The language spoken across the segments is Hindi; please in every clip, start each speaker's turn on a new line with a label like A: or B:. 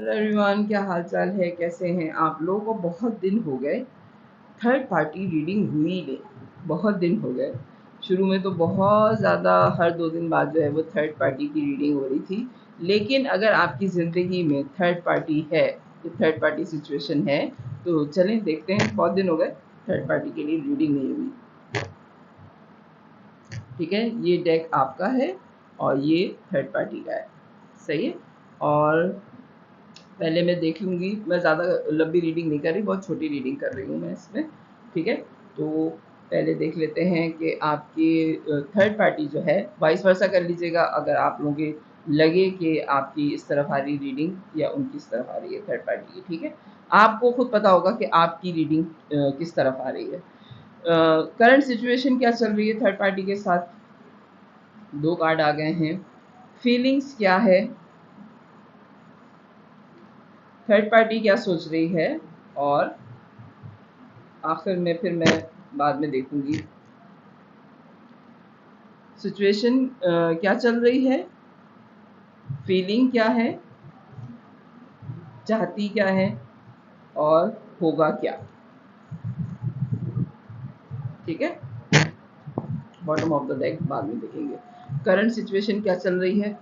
A: हेलो एवरीवन, क्या हाल चाल है, कैसे हैं आप लोगों को? बहुत दिन हो गए थर्ड पार्टी रीडिंग हुई नहीं, बहुत दिन हो गए। शुरू में तो बहुत ज़्यादा हर 2 दिन बाद जो है वो थर्ड पार्टी की रीडिंग हो रही थी। लेकिन अगर आपकी ज़िंदगी में थर्ड पार्टी है, थर्ड पार्टी सिचुएशन है, तो चलें देखते हैं। बहुत दिन हो गए थर्ड पार्टी के लिए रीडिंग नहीं हुई। ठीक है, ये डेक आपका है और ये थर्ड पार्टी का है, सही है। और पहले मैं देख लूँगी, मैं ज़्यादा लंबी रीडिंग नहीं कर रही, बहुत छोटी रीडिंग कर रही हूँ मैं इसमें। ठीक है, तो पहले देख लेते हैं कि आपकी थर्ड पार्टी जो है, वाइस वर्सा कर लीजिएगा अगर आप लोगों के लगे कि आपकी इस तरफ आ रही रीडिंग या उनकी इस तरफ आ रही है थर्ड पार्टी की। ठीक है, आपको खुद पता होगा कि आपकी रीडिंग किस तरफ आ रही है। करंट सिचुएशन क्या चल रही है थर्ड पार्टी के साथ? 2 कार्ड आ गए हैं। फीलिंग्स क्या है, थर्ड पार्टी क्या सोच रही है, और आखिर में फिर मैं बाद में देखूंगी सिचुएशन क्या चल रही है, फीलिंग क्या है, चाहती क्या है, और होगा क्या। ठीक है, बॉटम ऑफ द डेक बाद में देखेंगे। करंट सिचुएशन क्या चल रही है,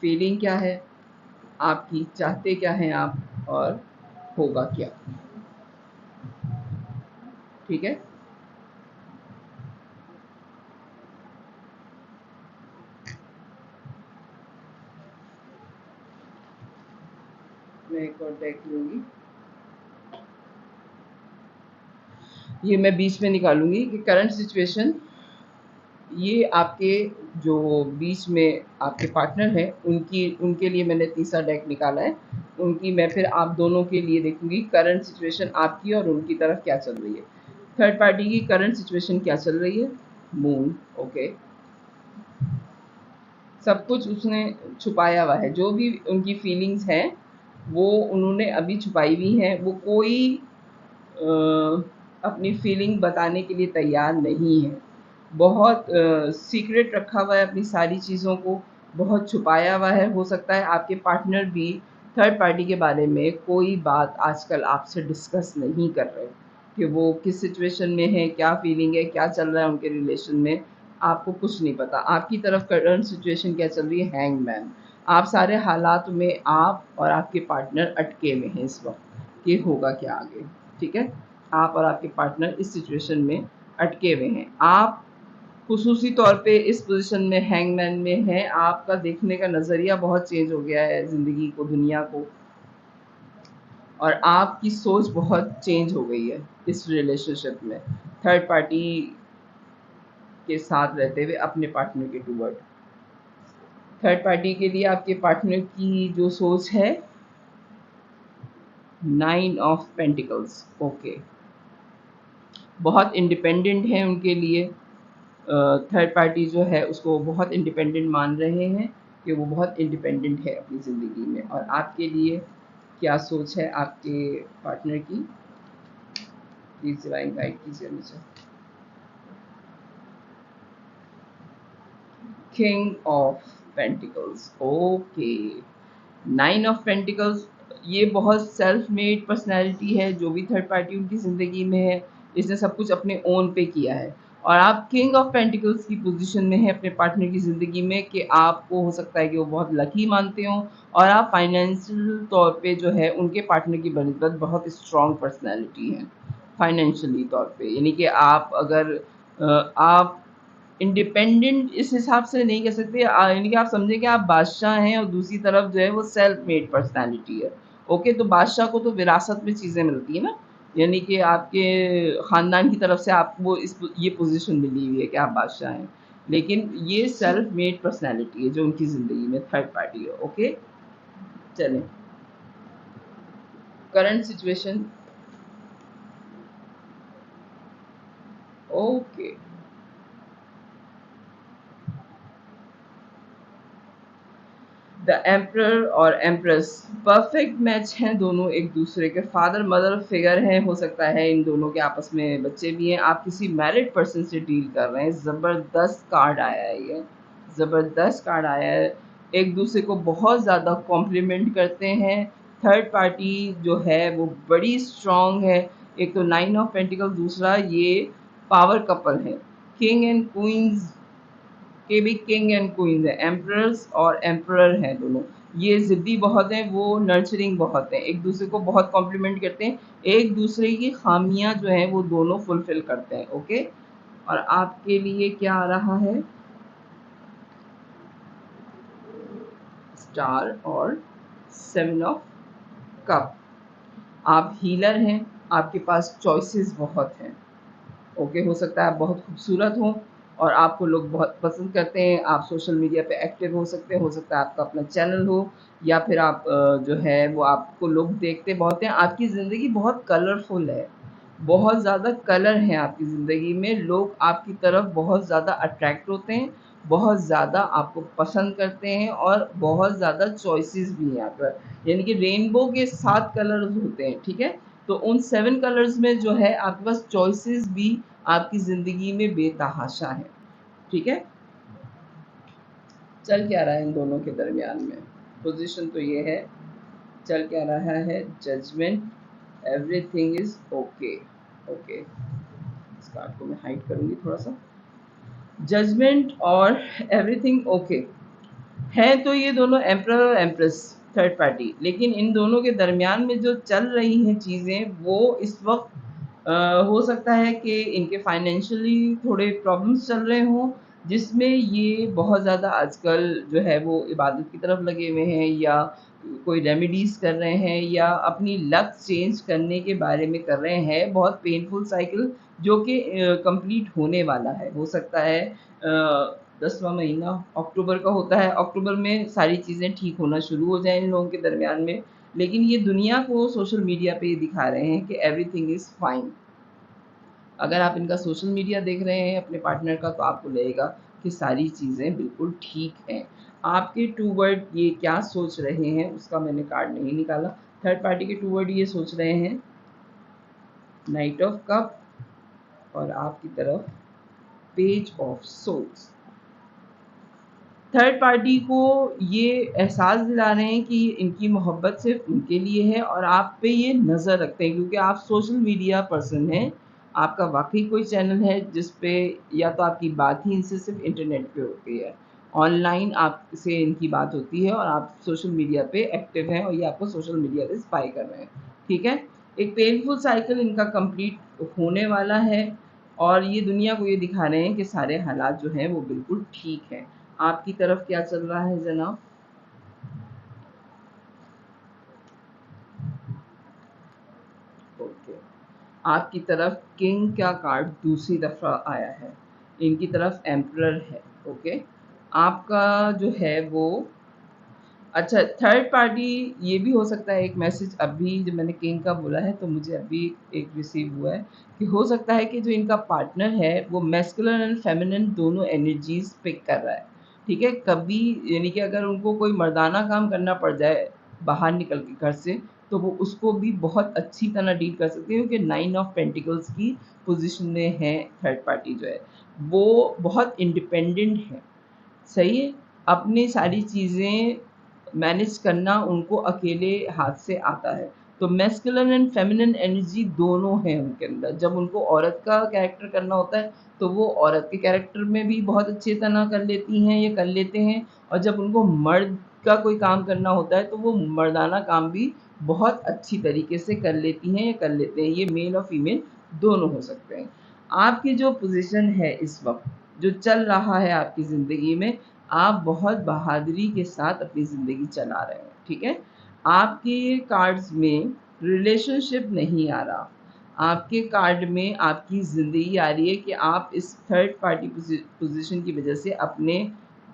A: फीलिंग क्या है आपकी, चाहते क्या हैं आप, और होगा क्या। ठीक है, मैं एक और डेक लूंगी, ये मैं बीच में निकालूंगी कि करंट सिचुएशन, ये आपके जो बीच में आपके पार्टनर हैं उनकी, उनके लिए मैंने तीसरा डेक निकाला है। उनकी मैं फिर आप दोनों के लिए देखूंगी करंट सिचुएशन आपकी और उनकी तरफ क्या चल रही है। थर्ड पार्टी की करंट सिचुएशन क्या चल रही है, मून। ओके, सब कुछ उसने छुपाया हुआ है, जो भी उनकी फीलिंग्स हैं वो उन्होंने अभी छुपाई हुई हैं। वो कोई अपनी फीलिंग बताने के लिए तैयार नहीं है, बहुत सीक्रेट रखा हुआ है अपनी सारी चीज़ों को, बहुत छुपाया हुआ है। हो सकता है आपके पार्टनर भी थर्ड पार्टी के बारे में कोई बात आजकल आपसे डिस्कस नहीं कर रहे कि वो किस सिचुएशन में है, क्या फीलिंग है, क्या चल रहा है उनके रिलेशन में, आपको कुछ नहीं पता। आपकी तरफ करंट सिचुएशन क्या चल रही है, हैंगमैन। आप सारे हालात में आप और आपके पार्टनर अटके हुए हैं इस वक्त कि होगा क्या आगे। ठीक है, आप और आपके पार्टनर इस सिचुएशन में अटके हुए हैं। आप खुसूसी तौर पे इस पोजीशन में हैंगमैन में हैं। आपका देखने का नज़रिया बहुत चेंज हो गया है ज़िंदगी को, दुनिया को, और आपकी सोच बहुत चेंज हो गई है इस रिलेशनशिप में, थर्ड पार्टी के साथ रहते हुए अपने पार्टनर के टूवर्ड। थर्ड पार्टी के लिए आपके पार्टनर की जो सोच है, 9 ऑफ पेंटिकल्स। ओके, बहुत इंडिपेंडेंट है उनके लिए। थर्ड पार्टी जो है उसको बहुत इंडिपेंडेंट मान रहे हैं कि वो बहुत इंडिपेंडेंट है अपनी ज़िंदगी में। और आपके लिए क्या सोच है आपके पार्टनर की, प्लीज़ डिवाइन गाइड कीजिए मुझे। King of pentacles. Okay, 9 of pentacles, ये बहुत सेल्फ मेड पर्सनैलिटी है। जो भी थर्ड पार्टी उनकी ज़िंदगी में है, इसने सब कुछ अपने ओन पे किया है। और आप किंग ऑफ पेंटिकल्स की पोजीशन में हैं अपने पार्टनर की ज़िंदगी में, कि आपको हो सकता है कि वो बहुत लकी मानते हों, और आप फाइनेंशियल तौर पे जो है उनके पार्टनर की बनस्बत बहुत स्ट्रॉन्ग पर्सनैलिटी हैं फाइनेंशियली तौर पे। यानी कि आप अगर आप इंडिपेंडेंट इस हिसाब से नहीं कह सकते, यानी कि आप समझें कि आप बादशाह हैं और दूसरी तरफ जो है वो सेल्फ मेड पर्सनैलिटी है। ओके, तो बादशाह को तो विरासत में चीज़ें मिलती हैं ना, यानी कि आपके ख़ानदान की तरफ से आपको ये पोजीशन मिली हुई है कि आप बादशाह हैं। लेकिन ये सेल्फ मेड पर्सनैलिटी है जो उनकी ज़िंदगी में थर्ड पार्टी है। ओके, चलें current situation. Okay, the emperor और एम्प्रेस परफेक्ट मैच हैं दोनों एक दूसरे के, फादर मदर फिगर हैं, हो सकता है इन दोनों के आपस में बच्चे भी हैं। आप किसी मैरिड पर्सन से डील कर रहे हैं। ज़बरदस्त कार्ड आया है ये, ज़बरदस्त कार्ड आया है। एक दूसरे को बहुत ज़्यादा कॉम्प्लीमेंट करते हैं। थर्ड पार्टी जो है वो बड़ी स्ट्रॉन्ग है। एक तो 9 ऑफ पेंटिकल, दूसरा ये पावर कपल है। किंग एंड क्वींस के भी किंग एंड क्वींस है, एम्परर्स और एम्परर हैं दोनों। ये ज़िद्दी बहुत हैं, वो नर्चरिंग बहुत हैं, एक दूसरे को बहुत कॉम्प्लीमेंट करते हैं, एक दूसरे की खामियां जो हैं वो दोनों फुलफिल करते हैं। ओके, और आपके लिए क्या आ रहा है? स्टार और 7 ऑफ कप। आप हीलर हैं, आपके पास चॉइसेस बहुत हैं। ओके, हो सकता है आप बहुत खूबसूरत हों और आपको लोग बहुत पसंद करते हैं, आप सोशल मीडिया पे एक्टिव हो सकता है आपका अपना चैनल हो, या फिर आप जो है वो आपको लोग देखते बहुत हैं। आपकी ज़िंदगी बहुत कलरफुल है, बहुत ज़्यादा कलर हैं आपकी ज़िंदगी में, लोग आपकी तरफ बहुत ज़्यादा अट्रैक्ट होते हैं, बहुत ज़्यादा आपको पसंद करते हैं और बहुत ज़्यादा चॉइसेस भी हैं आपके पास, यानी कि रेनबो के 7 कलर्स होते हैं, ठीक है? तो उन 7 कलर्स में जो है आपके पास चॉइसेस भी आपकी ज़िंदगी में बेतहाशा है, ठीक है? चल क्या रहा है इन दोनों के दरमियान में? पोजीशन तो ये है, चल क्या रहा है? Judgment, everything is okay. Okay, इस कार्ड को मैं हाइड करूंगी थोड़ा सा। जजमेंट और एवरीथिंग ओके है, तो ये दोनों एम्परर और एम्प्रेस थर्ड पार्टी, लेकिन इन दोनों के दरमियान में जो चल रही हैं चीज़ें वो इस वक्त हो सकता है कि इनके फाइनेंशियली थोड़े प्रॉब्लम्स चल रहे हों, जिसमें ये बहुत ज़्यादा आजकल जो है वो इबादत की तरफ लगे हुए हैं, या कोई रेमेडीज़ कर रहे हैं, या अपनी लक चेंज करने के बारे में कर रहे हैं। बहुत पेनफुल साइकिल जो कि कंप्लीट होने वाला है। हो सकता है 10वां महीना अक्टूबर का होता है, अक्टूबर में सारी चीज़ें ठीक होना शुरू हो जाएँ इन लोगों के दरमियान में। लेकिन ये दुनिया को सोशल मीडिया पे ये दिखा रहे हैं कि एवरीथिंग इज़ फाइन। अगर आप इनका सोशल मीडिया देख रहे हैं अपने पार्टनर का, तो आपको लगेगा कि सारी चीज़ें बिल्कुल ठीक हैं। आपके टू वर्ड ये क्या सोच रहे हैं उसका मैंने कार्ड नहीं निकाला। थर्ड पार्टी के टू वर्ड ये सोच रहे हैं नाइट ऑफ कप, और आपकी तरफ page of souls. Third party को ये एहसास दिला रहे हैं कि इनकी मोहब्बत सिर्फ उनके लिए है और आप पे ये नज़र रखते हैं, क्योंकि आप सोशल मीडिया पर्सन हैं। आपका वाकई कोई चैनल है जिस पे या तो आपकी बात ही इनसे सिर्फ इंटरनेट पे होती है, ऑनलाइन आपसे इनकी बात होती है और आप सोशल मीडिया पे एक्टिव हैं और ये आपको सोशल मीडिया पे स्पाई कर रहे हैं, ठीक है? एक पेनफुल साइकिल इनका कंप्लीट होने वाला है और ये दुनिया को ये दिखा रहे हैं कि सारे हालात जो हैं वो बिल्कुल ठीक हैं। आपकी तरफ क्या चल रहा है जनाब? ओके, आपकी तरफ किंग का कार्ड दूसरी दफ़ा आया है, इनकी तरफ एम्परर है। ओके, आपका जो है वो अच्छा, थर्ड पार्टी ये भी हो सकता है, एक मैसेज अभी जब मैंने किंग का बोला है तो मुझे अभी एक रिसीव हुआ है कि हो सकता है कि जो इनका पार्टनर है वो मैस्कुलिन एंड फेमिनिन दोनों एनर्जीज पिक कर रहा है, ठीक है? कभी यानी कि अगर उनको कोई मर्दाना काम करना पड़ जाए बाहर निकल के घर से, तो वो उसको भी बहुत अच्छी तरह डील कर सकते हैं, क्योंकि 9 ऑफ पेंटिकल्स की पोजीशन में है थर्ड पार्टी जो है, वो बहुत इंडिपेंडेंट है, सही है? अपनी सारी चीज़ें मैनेज करना उनको अकेले हाथ से आता है। तो मैस्कुलिन एंड फेमिनिन एनर्जी दोनों हैं उनके अंदर। जब उनको औरत का कैरेक्टर करना होता है, तो वो औरत के कैरेक्टर में भी बहुत अच्छी तरह कर लेती हैं या कर लेते हैं, और जब उनको मर्द का कोई काम करना होता है, तो वो मर्दाना काम भी बहुत अच्छी तरीके से कर लेती हैं या कर लेते हैं। ये मेल और फीमेल दोनों हो सकते हैं। आपकी जो पोज़ीशन है इस वक़्त, जो चल रहा है आपकी ज़िंदगी में, आप बहुत बहादुरी के साथ अपनी ज़िंदगी चला रहे हैं, ठीक है? आपके कार्ड्स में रिलेशनशिप नहीं आ रहा, आपके कार्ड में आपकी ज़िंदगी आ रही है कि आप इस थर्ड पार्टी पोजीशन की वजह से अपने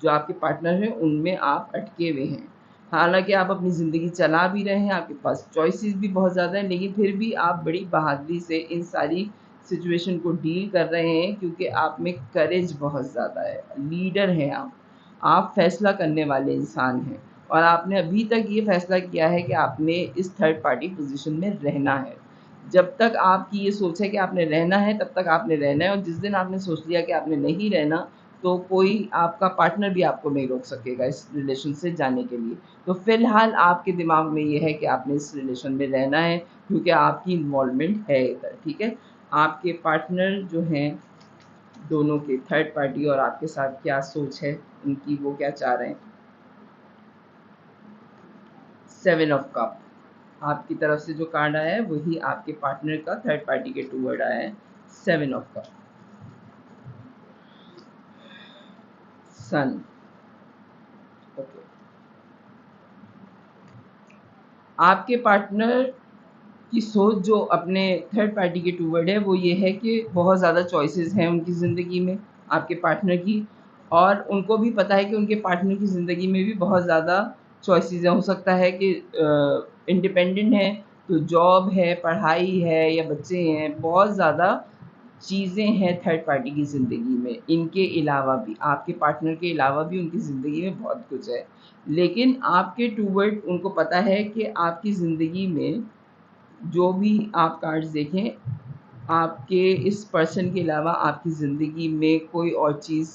A: जो आपके पार्टनर हैं उनमें आप अटके हुए हैं। हालाँकि आप अपनी ज़िंदगी चला भी रहे हैं, आपके पास चॉइसेस भी बहुत ज़्यादा हैं, लेकिन फिर भी आप बड़ी बहादुरी से इन सारी सिचुएशन को डील कर रहे हैं, क्योंकि आप में करेज बहुत ज़्यादा है, लीडर हैं आप फ़ैसला करने वाले इंसान हैं और आपने अभी तक ये फ़ैसला किया है कि आपने इस थर्ड पार्टी पोज़ीशन में रहना है। जब तक आपकी ये सोच है कि आपने रहना है, तब तक आपने रहना है, और जिस दिन आपने सोच लिया कि आपने नहीं रहना, तो कोई आपका पार्टनर भी आपको नहीं रोक सकेगा इस रिलेशन से जाने के लिए। तो फ़िलहाल आपके दिमाग में ये है कि आपने इस रिलेशन में रहना है क्योंकि आपकी इन्वॉल्वमेंट है इधर, ठीक है? आपके पार्टनर जो हैं दोनों के, थर्ड पार्टी और आपके साथ क्या सोच है उनकी, वो क्या चाह रहे हैं? 7 ऑफ कप आपकी तरफ से जो कार्ड आया है वही आपके पार्टनर का थर्ड पार्टी के टूवर्ड आया है, 7 ऑफ कप, सन। ओके, आपके पार्टनर की सोच जो अपने थर्ड पार्टी के टूवर्ड है वो ये है कि बहुत ज़्यादा चॉइसेस हैं उनकी ज़िंदगी में, आपके पार्टनर की, और उनको भी पता है कि उनके पार्टनर की ज़िंदगी में भी बहुत ज़्यादा चॉइसेस हैं। हो सकता है कि इंडिपेंडेंट है तो जॉब है, पढ़ाई है या बच्चे हैं, बहुत ज़्यादा चीज़ें हैं थर्ड पार्टी की ज़िंदगी में। इनके अलावा भी, आपके पार्टनर के अलावा भी उनकी ज़िंदगी में बहुत कुछ है। लेकिन आपके टूवर्ड उनको पता है कि आपकी ज़िंदगी में जो भी आप कार्ड्स देखें, आपके इस पर्सन के अलावा आपकी ज़िंदगी में कोई और चीज़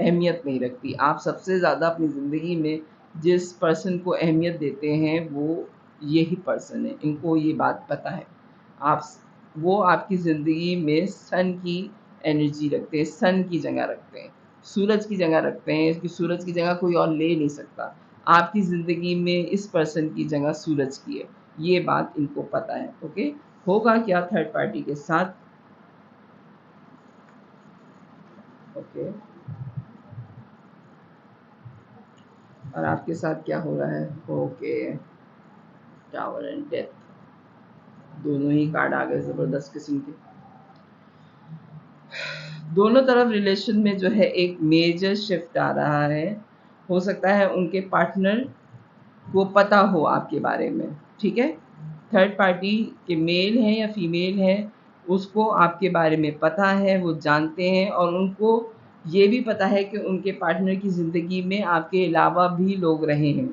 A: अहमियत नहीं रखती। आप सबसे ज़्यादा अपनी ज़िंदगी में जिस पर्सन को अहमियत देते हैं वो यही पर्सन है। इनको ये बात पता है। आप वो आपकी ज़िंदगी में सन की एनर्जी रखते हैं, सन की जगह रखते हैं, सूरज की जगह रखते हैं कि सूरज की जगह कोई और ले नहीं सकता। आपकी ज़िंदगी में इस पर्सन की जगह सूरज की है। ये बात इनको पता है। ओके, होगा क्या थर्ड पार्टी के साथ? ओके, और आपके साथ क्या हो रहा है? ओके, टावर एंड डेथ, दोनों ही कार्ड आ गए ज़बरदस्त किस्म के। दोनों तरफ रिलेशन में जो है एक मेजर शिफ्ट आ रहा है। हो सकता है उनके पार्टनर को पता हो आपके बारे में, ठीक है? थर्ड पार्टी के मेल हैं या फीमेल हैं, उसको आपके बारे में पता है, वो जानते हैं, और उनको ये भी पता है कि उनके पार्टनर की ज़िंदगी में आपके अलावा भी लोग रहे हैं,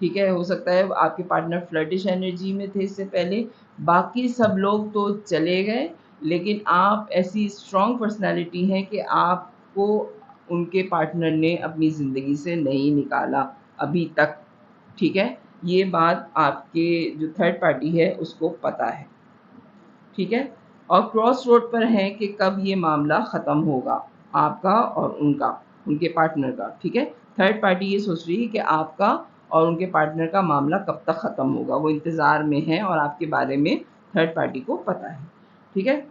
A: ठीक है? हो सकता है आपके पार्टनर फ्लर्टिश एनर्जी में थे इससे पहले, बाकी सब लोग तो चले गए, लेकिन आप ऐसी स्ट्रॉन्ग पर्सनैलिटी हैं कि आपको उनके पार्टनर ने अपनी ज़िंदगी से नहीं निकाला अभी तक, ठीक है? ये बात आपके जो थर्ड पार्टी है उसको पता है, ठीक है? और क्रॉस रोड पर हैं कि कब ये मामला ख़त्म होगा, आपका और उनका, उनके पार्टनर का, ठीक है? थर्ड पार्टी ये सोच रही है कि आपका और उनके पार्टनर का मामला कब तक ख़त्म होगा, वो इंतज़ार में है और आपके बारे में थर्ड पार्टी को पता है, ठीक है?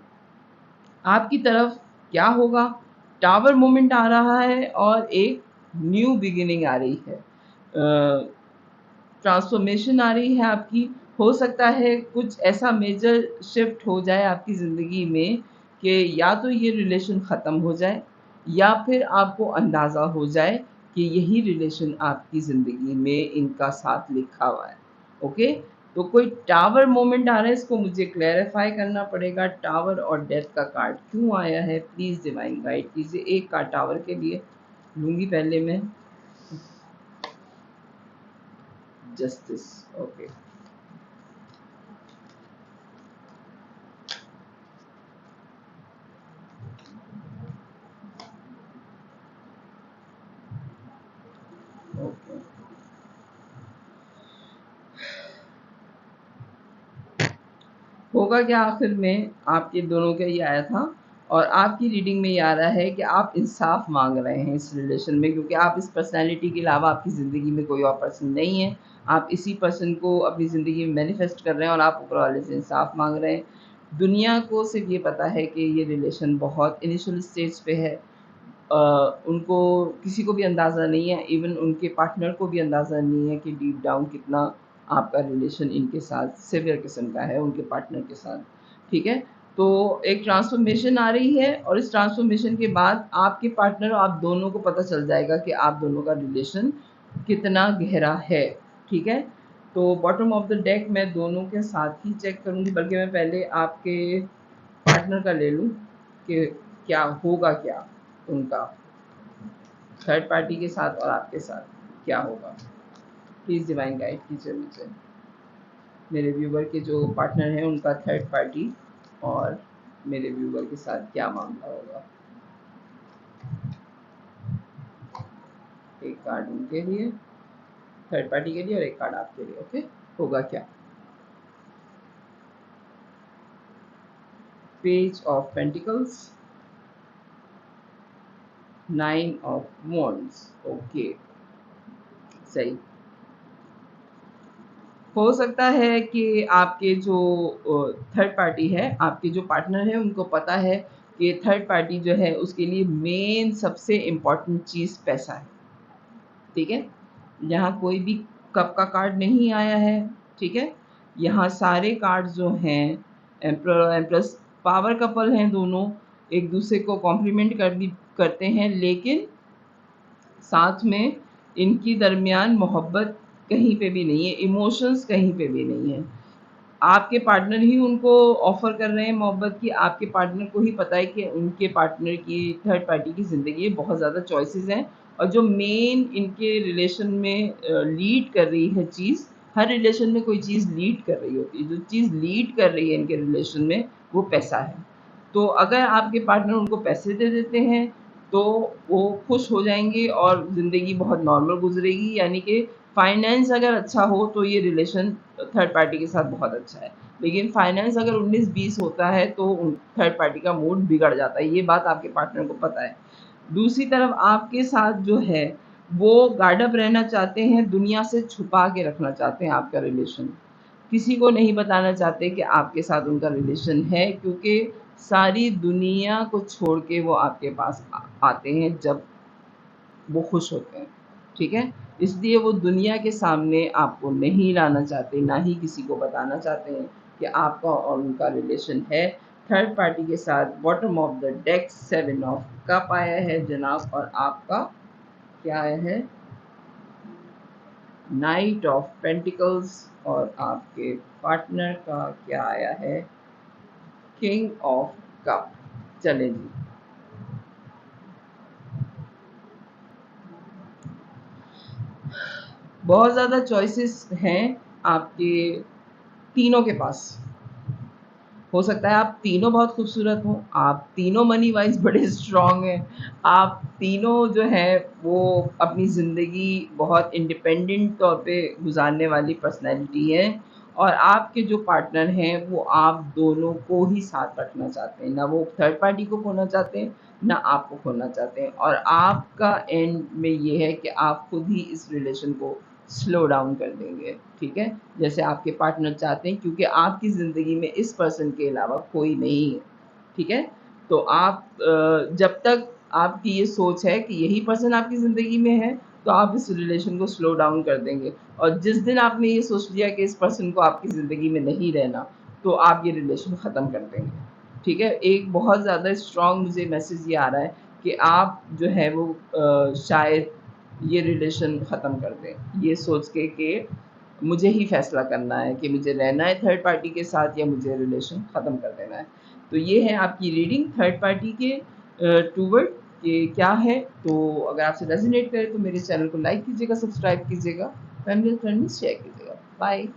A: आपकी तरफ क्या होगा? टावर मोमेंट आ रहा है और एक न्यू बिगिनिंग आ रही है। ट्रांसफ़ॉर्मेशन आ रही है आपकी। हो सकता है कुछ ऐसा मेजर शिफ्ट हो जाए आपकी ज़िंदगी में कि या तो ये रिलेशन ख़त्म हो जाए या फिर आपको अंदाज़ा हो जाए कि यही रिलेशन आपकी ज़िंदगी में इनका साथ लिखा हुआ है। ओके? तो कोई टावर मोमेंट आ रहा है, इसको मुझे क्लैरिफ़ाई करना पड़ेगा। टावर और डेथ का कार्ड क्यों आया है? प्लीज़ डिवाइन गाइड कीजिए। एक कार्ड टावर के लिए लूँगी पहले मैं। Justice, okay. ओके। होगा क्या आखिर में? आपके दोनों का ये आया था और आपकी रीडिंग में ये आ रहा है कि आप इंसाफ मांग रहे हैं इस रिलेशन में, क्योंकि आप इस पर्सनैलिटी के अलावा आपकी ज़िंदगी में कोई और पर्सन नहीं है। आप इसी पर्सन को अपनी ज़िंदगी में मैनिफेस्ट कर रहे हैं और आप ऊपर वाले से इंसाफ मांग रहे हैं। दुनिया को सिर्फ ये पता है कि ये रिलेशन बहुत इनिशियल स्टेज पे है। उनको किसी को भी अंदाज़ा नहीं है, इवन उनके पार्टनर को भी अंदाज़ा नहीं है कि डीप डाउन कितना आपका रिलेशन इनके साथ सिवियर किस्म का है, उनके पार्टनर के साथ, ठीक है? तो एक ट्रांसफ़ॉर्मेशन आ रही है और इस ट्रांसफ़ॉर्मेशन के बाद आपके पार्टनर और आप दोनों को पता चल जाएगा कि आप दोनों का रिलेशन कितना गहरा है, ठीक है? तो बॉटम ऑफ द डेक मैं दोनों के साथ ही चेक करूँगी, बल्कि मैं पहले आपके पार्टनर का ले लूँ कि क्या होगा क्या उनका, थर्ड पार्टी के साथ और आपके साथ क्या होगा? प्लीज़ डिवाइन गाइड कीजिए मुझे। मेरे व्यूवर के जो पार्टनर हैं उनका थर्ड पार्टी और मेरे व्यूवर के साथ क्या मामला होगा? एक कार्ड उनके लिए, थर्ड पार्टी के लिए, और एक कार्ड आपके लिए। ओके, होगा क्या? Page of pentacles, 9 of wands. Okay, सही। हो सकता है कि आपके जो थर्ड पार्टी है, आपके जो पार्टनर है, उनको पता है कि थर्ड पार्टी जो है उसके लिए मेन सबसे इम्पॉर्टेंट चीज़ पैसा है। ठीक है, यहाँ कोई भी कप का कार्ड नहीं आया है। ठीक है, यहाँ सारे कार्ड जो हैं एम्परर और एम्प्रेस पावर कपल हैं, दोनों एक दूसरे को कॉम्प्लीमेंट करते हैं, लेकिन साथ में इनकी दरमियान मोहब्बत कहीं पे भी नहीं है, इमोशंस कहीं पे भी नहीं है। आपके पार्टनर ही उनको ऑफ़र कर रहे हैं मोहब्बत की। आपके पार्टनर को ही पता है कि उनके पार्टनर की, थर्ड पार्टी की ज़िंदगी में बहुत ज़्यादा चॉइसेस हैं, और जो मेन इनके रिलेशन में लीड कर रही है चीज़, हर रिलेशन में कोई चीज़ लीड कर रही होती है, जो चीज़ लीड कर रही है इनके रिलेशन में वो पैसा है। तो अगर आपके पार्टनर उनको पैसे दे देते हैं तो वो खुश हो जाएँगे और ज़िंदगी बहुत नॉर्मल गुज़रेगी, यानी कि फाइनेंस अगर अच्छा हो तो ये रिलेशन थर्ड पार्टी के साथ बहुत अच्छा है। लेकिन फाइनेंस अगर 19-20 होता है तो थर्ड पार्टी का मूड बिगड़ जाता है, ये बात आपके पार्टनर को पता है। दूसरी तरफ आपके साथ जो है वो गार्ड अप रहना चाहते हैं, दुनिया से छुपा के रखना चाहते हैं आपका रिलेशन। किसी को नहीं बताना चाहते कि आपके साथ उनका रिलेशन है, क्योंकि सारी दुनिया को छोड़ के वो आपके पास आते हैं जब वो खुश होते हैं। ठीक है? इसलिए वो दुनिया के सामने आपको नहीं लाना चाहते, ना ही किसी को बताना चाहते हैं कि आपका और उनका रिलेशन है। थर्ड पार्टी के साथ bottom of the deck 7 of cup आया है जनाब, और आपका क्या आया है? नाइट ऑफ पेंटिकल्स, और आपके पार्टनर का क्या आया है? King of cup. चलें जी, बहुत ज़्यादा चॉइसेस हैं आपके तीनों के पास। हो सकता है आप तीनों बहुत खूबसूरत हों, आप तीनों मनी वाइज़ बड़े स्ट्रॉन्ग हैं, आप तीनों जो हैं वो अपनी ज़िंदगी बहुत इंडिपेंडेंट तौर पे गुज़ारने वाली पर्सनैलिटी हैं, और आपके जो पार्टनर हैं वो आप दोनों को ही साथ रखना चाहते हैं, ना वो थर्ड पार्टी को खोना चाहते हैं, ना आपको खोना चाहते हैं, और आपका एंड में ये है कि आप खुद ही इस रिलेशन को स्लो डाउन कर देंगे। ठीक है, जैसे आपके पार्टनर चाहते हैं, क्योंकि आपकी ज़िंदगी में इस पर्सन के अलावा कोई नहीं है। ठीक है, तो आप जब तक आपकी ये सोच है कि यही पर्सन आपकी ज़िंदगी में है, तो आप इस रिलेशन को स्लो डाउन कर देंगे, और जिस दिन आपने ये सोच लिया कि इस पर्सन को आपकी ज़िंदगी में नहीं रहना, तो आप ये रिलेशन ख़त्म कर देंगे। ठीक है, एक बहुत ज़्यादा स्ट्रॉन्ग मुझे मैसेज ये आ रहा है कि आप जो है वो शायद ये रिलेशन ख़त्म कर दें, ये सोच के कि मुझे ही फ़ैसला करना है कि मुझे रहना है थर्ड पार्टी के साथ या मुझे रिलेशन ख़त्म कर देना है। तो ये है आपकी रीडिंग थर्ड पार्टी के टूवर्ड कि क्या है। तो अगर आपसे रेज़ोनेट करे तो मेरे चैनल को लाइक कीजिएगा, सब्सक्राइब कीजिएगा, फैमिली एंड फ्रेंड में शेयर कीजिएगा। बाय।